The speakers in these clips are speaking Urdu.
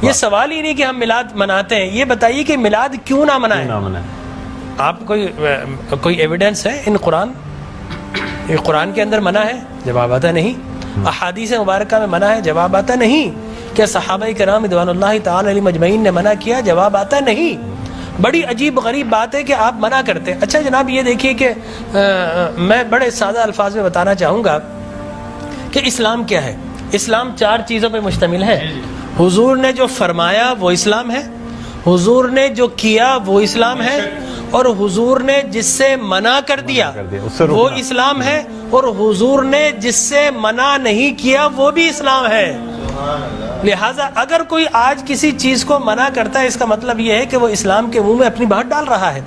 یہ سوال ہی نہیں کہ ہم میلاد مناتے ہیں، یہ بتائیے کہ میلاد کیوں نہ منائیں؟ آپ کوئی ایویڈنس ہے ان قرآن؟ یہ قرآن کے اندر منع ہے؟ جواب آتا نہیں۔ احادیث مبارکہ میں منع ہے؟ جواب آتا نہیں۔ کیا صحابہ کرام رضوان اللہ تعالی علیہم اجمعین نے منع کیا؟ جواب آتا نہیں۔ بڑی عجیب غریب بات ہے کہ آپ منع کرتے ہیں۔ اچھا جناب یہ دیکھیے کہ میں بڑے سادہ الفاظ میں بتانا چاہوں گا کہ اسلام کیا ہے۔ اسلام 4 چیزوں پہ مشتمل ہے۔ حضور نے جو فرمایا وہ اسلام ہے، حضور نے جو کیا وہ اسلام ہے، اور حضور نے جس سے منع کر دیا وہ اسلام ہے، اور حضور نے جس سے منع نہیں کیا وہ بھی اسلام ہے۔ لہٰذا اگر کوئی آج کسی چیز کو منع کرتا ہے، اس کا مطلب یہ ہے کہ وہ اسلام کے منہ میں اپنی بات ڈال رہا ہے۔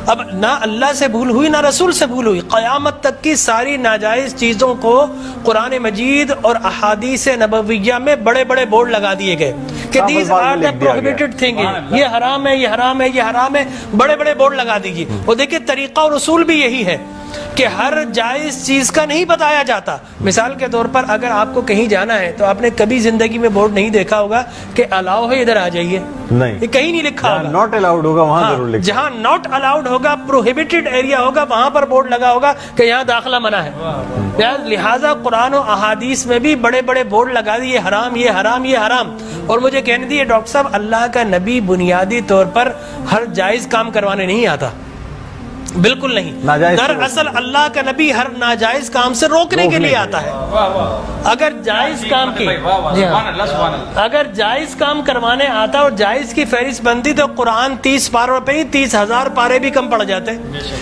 اب نہ اللہ سے بھول ہوئی نہ رسول سے بھول ہوئی، قیامت تک کی ساری ناجائز چیزوں کو قرآن مجید اور احادیث نبویہ میں بڑے بڑے بورڈ لگا دیے گئے کہ these are the prohibited thing, یہ حرام ہے، یہ حرام ہے، یہ حرام ہے، بڑے بڑے بورڈ لگا دیجیے۔ اور دیکھیں طریقہ اور اصول بھی یہی ہے کہ ہر جائز چیز کا نہیں بتایا جاتا۔ مثال کے طور پر اگر آپ کو کہیں جانا ہے تو آپ نے کبھی زندگی میں بورڈ نہیں دیکھا ہوگا کہ الاؤ ہے ادھر آ جائیے، نہیں، یہ کہیں نہیں لکھا ہوگا۔ ناٹ الاؤڈ ہوگا وہاں ضرور لکھا، جہاں ناٹ الاؤڈ ہوگا، پروہیبٹڈ ایریا ہوگا، وہاں پر بورڈ لگا ہوگا کہ یہاں داخلہ منع ہے۔ لہٰذا قرآن و احادیث میں بھی بڑے بڑے بورڈ لگا دیے، یہ حرام، یہ حرام، یہ حرام۔ اور مجھے کہنے دیے ڈاکٹر صاحب، اللہ کا نبی بنیادی طور پر ہر جائز کام کروانے نہیں آتا، بالکل نہیں۔ دراصل اللہ کا نبی ہر ناجائز کام سے روکنے کے لیے آتا ہے۔ اگر جائز کام کی اگر جائز کام کروانے آتا اور جائز کی فہرست بنتی تو قرآن 30 پاروں پہ ہی 30,000 پارے بھی کم پڑ جاتے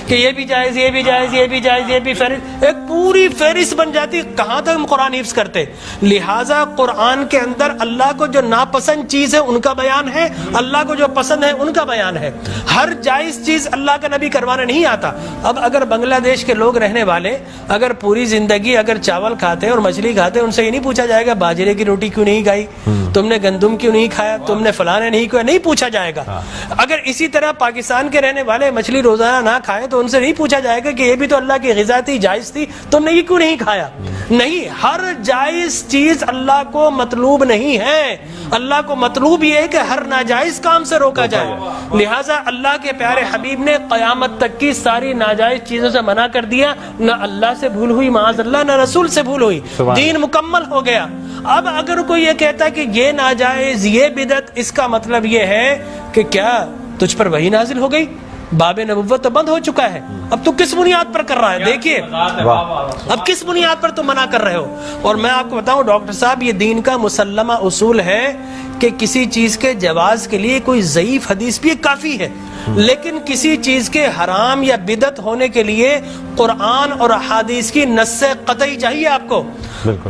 کہ یہ بھی جائز، یہ بھی جائز، یہ بھی جائز، یہ بھی فہرست، ایک پوری فہرست بن جاتی۔ کہاں تک ہم قرآن حفظ کرتے؟ لہٰذا قرآن کے اندر اللہ کو جو ناپسند چیز ہے ان کا بیان ہے، اللہ کو جو پسند ہے ان کا بیان ہے۔ ہر جائز چیز اللہ کا نبی کروانے نہیں آتا۔ اب اگر بنگلہ دیش کے لوگ رہنے والے اگر پوری زندگی اگر چاول کھاتے اور مچھلی کھاتے، ان سے یہ نہیں پوچھا جائے گا باجرے کی روٹی کیوں نہیں کھائی، تم نے گندم کیوں نہیں کھایا، تم نے فلانے نہیں کھایا، نہیں پوچھا جائے گا۔ اگر اسی طرح پاکستان کے رہنے والے مچھلی روزانہ نہ کھائے تو ان سے نہیں پوچھا جائے گا کہ یہ بھی تو اللہ کی غذا تھی، جائز تھی، تم نے یہ کیوں نہیں کھایا۔ نہیں، ہر جائز چیز اللہ کو مطلوب نہیں ہے، اللہ کو مطلوب یہ ہے کہ ہر ناجائز کام سے روکا جائے۔ لہٰذا اللہ کے پیارے حبیب نے قیامت تک کی ساری ناجائز چیزوں سے منع کر دیا، نہ اللہ سے بھول ہوئی معاذ اللہ، نہ رسول سے بھول ہوئی، دین مکمل ہو گیا۔ اب اگر کوئی یہ کہتا ہے کہ یہ ناجائز، یہ بدعت، اس کا مطلب یہ ہے کہ کیا تجھ پر وحی نازل ہو گئی؟ باب نبوت تو بند ہو چکا ہے، اب تو کس بنیاد پر کر رہا ہے؟ دیکھیے اب کس بنیاد پر تم منع کر رہے ہو۔ اور میں آپ کو بتاؤں ڈاکٹر صاحب، یہ دین کا مسلمہ اصول ہے کہ کسی چیز کے جواز کے لیے کوئی ضعیف حدیث بھی کافی ہے، لیکن کسی چیز کے حرام یا بدعت ہونے کے لیے قرآن اور احادیث کی نص قطعی چاہیے آپ کو،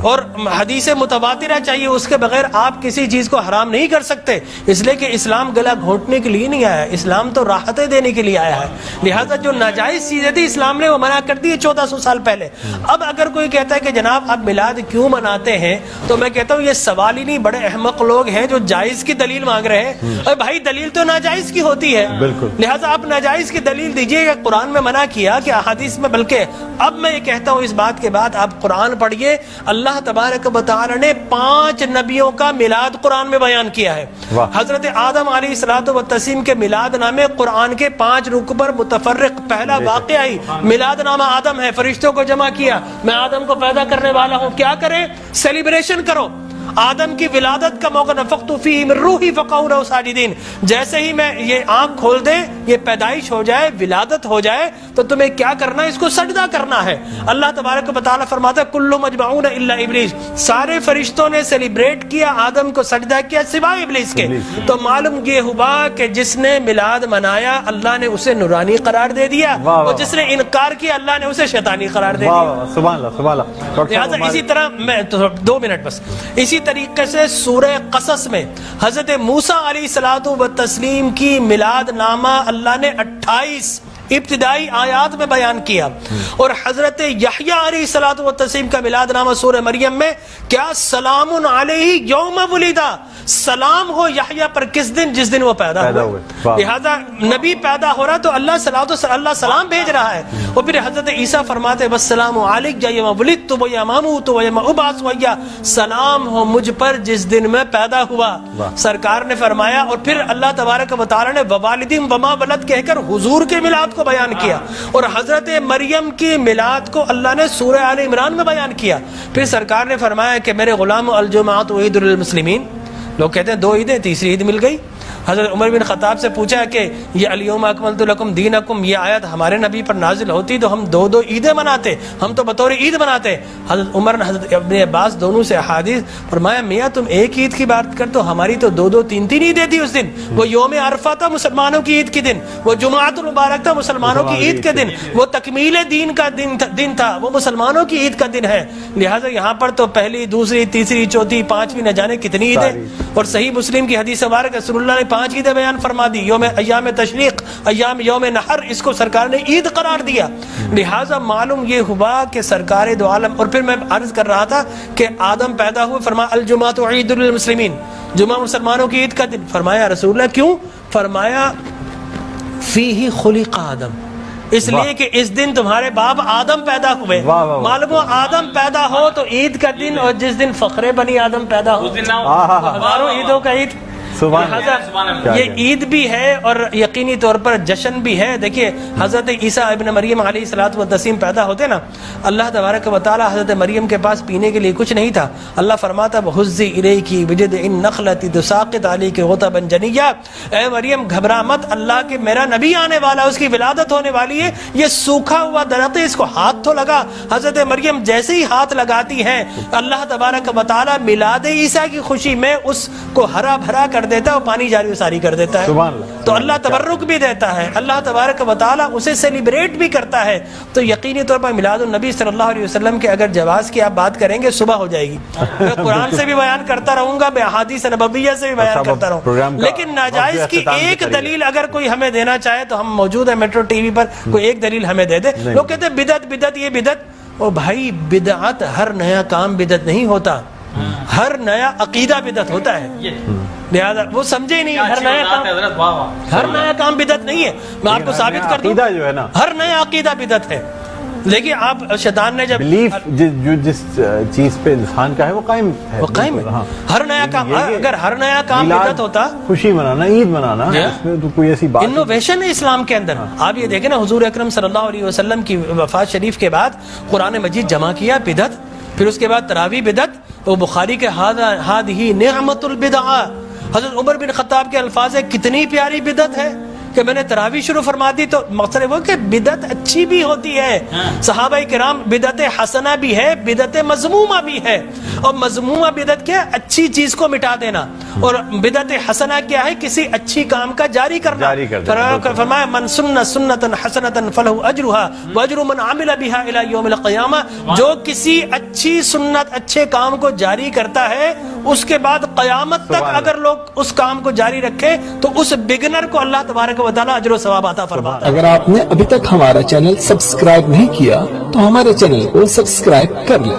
اور حدیث متواترہ چاہیے، اس کے بغیر آپ کسی چیز کو حرام نہیں کر سکتے۔ اس لیے کہ اسلام گلا گھونٹنے کے لیے نہیں آیا، اسلام تو راحتیں دینے کے لیے آیا ہے۔ لہٰذا جو ناجائز چیزیں تھی اسلام نے وہ منع کر دی 1400 سال پہلے۔ اب اگر کوئی کہتا ہے کہ جناب آپ میلاد کیوں مناتے ہیں، تو میں کہتا ہوں یہ سوال ہی نہیں، بڑے احمق لوگ ہیں جو جائز کی دلیل مانگ رہے ہیں۔ اور بھائی دلیل تو ناجائز کی ہوتی ہے، لہٰذا آپ ناجائز کی دلیل دیجئے کہ قرآن میں منع کیا کہ احادیث میں، بلکہ اب میں یہ کہتا ہوں اس بات کے بعد آپ قرآن پڑھیے، اللہ تبارک و تعالی نے 5 نبیوں کا میلاد قرآن میں بیان کیا ہے۔ حضرت آدم علیہ الصلوۃ والتسلیم کے میلاد نامے قرآن کے 5 رکوع پر متفرق پہلا واقعہ ہی میلاد نامہ آدم ہے۔ فرشتوں کو جمع کیا، میں آدم کو پیدا کرنے والا ہوں، کیا کریں؟ سیلیبریشن کرو۔ آدم کی ولادت کا موقع، نفخت فیہ من روحی فقعوا لہ ساجدین، جیسے ہی میں یہ آنکھ کھول دیں، یہ پیدائش ہو جائے، ولادت ہو جائے، تو تمہیں کیا کرنا ہے؟ اس کو سجدہ کرنا ہے۔ اللہ تبارک و تعالیٰ فرماتا ہے کل مجمعون الا ابلیس، سارے فرشتوں نے سیلیبریٹ کیا، آدم کو سجدہ کیا سوائے ابلیس کے۔ تو معلوم یہ ہوا کہ جس نے میلاد منایا اللہ نے اسے نورانی قرار دے دیا، اور جس نے انکار کیا اللہ نے اسے شیطانی قرار دے دیا۔ سبحان اللہ سبحان اللہ۔ لہٰذا اسی طرح میں 2 منٹ بس، اسی طریقے سے سورہ قصص میں حضرت موسیٰ علیہ الصلوۃ والتسلیم کی میلاد نامہ اللہ نے 28 ابتدائی آیات میں بیان کیا. اور حضرت یحییٰ علیہ الصلوۃ والتسلیم کا میلاد نامہ سورہ مریم میں کیا سلام علیہ یوم ولدا، سلام ہو یحییٰ پر کس دن؟ جس دن وہ پیدا ہوئے. لہذا نبی پیدا ہو رہا تو اللہ سلام بھیج رہا ہے. اور پھر حضرت عیسیٰ فرماتے والسلام علیک یوم ولدت و یوم اموت و یوم ابعث حیا، سلام ہو مجھ پر جس دن میں پیدا ہوا. سرکار نے فرمایا. اور پھر اللہ تبارک و تعالی نے ووالدین وما ولد کہہ کر حضور کے میلاد کو بیان کیا. اور حضرت مریم کی میلاد کو اللہ نے سورہ آل عمران میں بیان کیا. پھر سرکار نے فرمایا کہ میرے غلام الجمعۃ عید للمسلمین. لوگ کہتے ہیں 2 عیدیں، تیسری عید مل گئی. حضرت عمر بن خطاب سے پوچھا کہ یہ الیوم اکملت لکم دینکم، یہ آیت ہمارے نبی پر نازل ہوتی تو ہم 2 عیدیں مناتے، ہم تو بطور عید مناتے. حضرت عمر نے حضرت ابن عباس دونوں سے احادیث فرمایا میاں تم ایک عید کی بات کر تو ہماری تو 2 3 عیدیں تھی اس دن. وہ یوم عرفہ تھا مسلمانوں کی عید کے دن، وہ جمعۃ المبارک تھا مسلمانوں کی عید کے دن، وہ تکمیل دین کا دن تھا، وہ مسلمانوں کی عید کا دن ہے. لہٰذا یہاں پر تو پہلی، دوسری، تیسری، چوتھی، 5ویں نہ جانے کتنی عیدیں. اور صحیح مسلم کی حدیث مبارک رسول اللہ نے 5 عیدیں بیان فرما دی. ایام تشریق، یوم نحر، اس کو سرکار نے عید قرار دیا. لہٰذا معلوم یہ ہوا کہ سرکار دو عالم. اور پھر میں عرض کر رہا تھا کہ آدم پیدا ہوئے، فرمایا الجمعۃ عید للمسلمین، جمعہ مسلمانوں کی عید کا دن. فرمایا رسول اللہ کیوں؟ فرمایا فیہ خلق آدم، اس لیے کہ اس دن تمہارے باپ آدم پیدا ہوئے. معلوم ہو آدم پیدا ہو تو عید کا دن، اور جس دن فخر بنی آدم پیدا ہو ہزاروں عیدوں کا عید. یہ عید بھی ہے اور یقینی طور پر جشن بھی ہے. دیکھیے حضرت عیسیٰ ابن مریم علیہ الصلوۃ والتسلیم پیدا ہوتے نا، اللہ تبارک و تعالی حضرت مریم کے پاس پینے کے لیے کچھ نہیں تھا. اللہ فرماتا وَهُزِّي إِلَيْكِ بِجِذْعِ النَّخْلَةِ تُسَاقِطُ عَلَيْكِ رُطَبًا جَنِيًّا، اے مریم گھبرا مت، اللہ کے میرا نبی آنے والا، اس کی ولادت ہونے والی ہے. یہ سوکھا ہوا درخت ہے، اس کو ہاتھ تو لگا. حضرت مریم جیسے ہی ہاتھ لگاتی ہیں اللہ تبارک و تعالی میلاد عیسیٰ کی خوشی میں اس کو ہرا بھرا کر دیتا ہے اور پانی جاری و ساری کر دیتا ہے. تو اللہ تبرک بھی دیتا ہے، اللہ تبارک و تعالی اسے سیلیبریٹ بھی کرتا ہے. تو یقینی طور پر میلاد النبی صلی اللہ علیہ وسلم کے اگر جواز کی آپ بات کریں گے صبح ہو جائے گی. میں قرآن سے بھی بیان کرتا رہوں گا، میں احادیث نبویہ سے بھی بیان کرتا رہوں گا. لیکن ناجائز کی ایک دلیل اگر کوئی ہمیں دینا چاہے تو ہم موجود ہیں میٹرو ٹی وی پر، کوئی ایک دلیل ہمیں دے دے. لوگ کہتے ہیں بدعت بدعت یہ بدعت. او بھائی بدعت، ہر نیا کام بدعت نہیں ہوتا، ہر نیا عقیدہ بدعت ہوتا ہے. لہذا وہ سمجھے نہیں، ہر نیا کام بدعت نہیں ہے. میں آپ کو ثابت کر دوں ہر نیا عقیدہ بدعت ہے. لیکن آپ شیطان نے جب جو جس چیز پہ انسان کا ہے وہ قائم ہے، ہر نیا کام، اگر ہر نیا کام بدعت ہوتا، خوشی منانا، عید منانا، اس میں تو کوئی ایسی بات انوویشن ہے اسلام کے اندر. آپ یہ دیکھیں نا حضور اکرم صلی اللہ علیہ وسلم کی وفات شریف کے بعد قرآن مجید جمع کیا بدعت، پھر اس کے بعد تراویح بدعت. وہ بخاری کے ہذہ نعمت البدع، حضرت عمر بن خطاب کے الفاظ ہے کتنی پیاری بدعت ہے کہ میں نے تراویح شروع فرما دی. تو مقصد وہ کہ بدعت اچھی بھی ہوتی ہے. صحابہ کرام بدعت حسنہ بھی ہے، بدعت مذمومہ بھی ہے. اور مذمومہ بدعت کیا ہے؟ اچھی چیز کو مٹا دینا. اور بدعت حسنہ کیا ہے؟ کسی اچھی کام کا جاری کرنا. فرمایا من سن سنتا حسنتا فلہ اجرھا واجر من عمل بها الى یوم القیامہ. جو کسی اچھی سنت، اچھے کام کو جاری کرتا ہے، اس کے بعد قیامت تک اگر لوگ اس کام کو جاری رکھے تو اس بگنر کو اللہ تبارک و تعالی اجر و ثواب عطا فرماتا ہے. اگر آپ نے ابھی تک ہمارا چینل سبسکرائب نہیں کیا تو ہمارے چینل کو سبسکرائب کر لیں